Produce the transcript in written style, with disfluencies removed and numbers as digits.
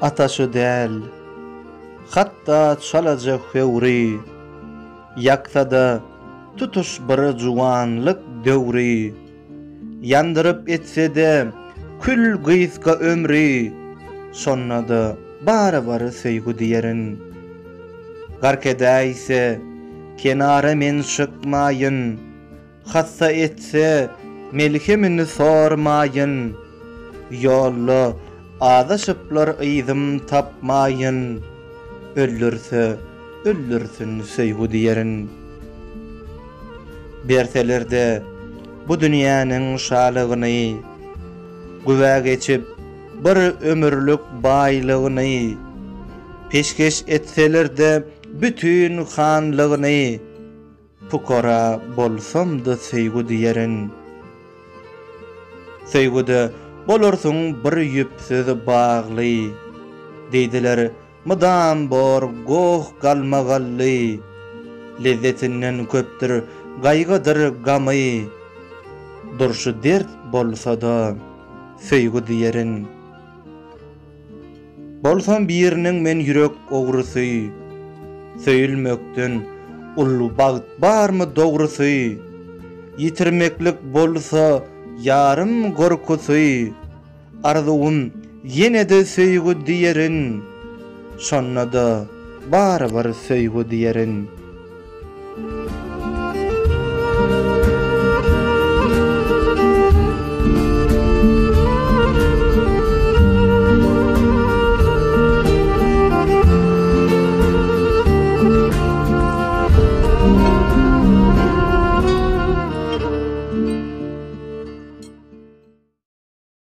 ataşy däl, hatta çalajak hewri, ýaksada tutuş bir juwanlyk döwri, ýandyryp etse-de kül gyýska ömri, şonnada bara söýgü diýerin. Garkeda ise kenara men çykmaýyn, hassa etse melhemini sormaýyn, ýolly adaşyplar ýyzym tapmaýyn, öldürse öldürsün söýgü diýerin. Berselerde bu dünýäniň şalygyny, güwä geçip bir ömürlük baýlygyny, peşkeş etseler-de bütün hanlygyny, pukara bolsam-da söýgü diýerin. Söýgüde bolarsyň bir ýüpsiz bagly, diýdiler mydam bor goh galmagally, lezzetinden köpdir gaýgydyr gamy, durşy dert bolsa-da söýgü diýerin. Bolsam biriniň men ýürek ogrusy, söýülmekden ullu bagyt barmy dogrusy, ýitirmeklik bolsa ýarym gorkusy, arzuwym ýene-de söýgü diýerin, şonnada bara söýgü diýerin.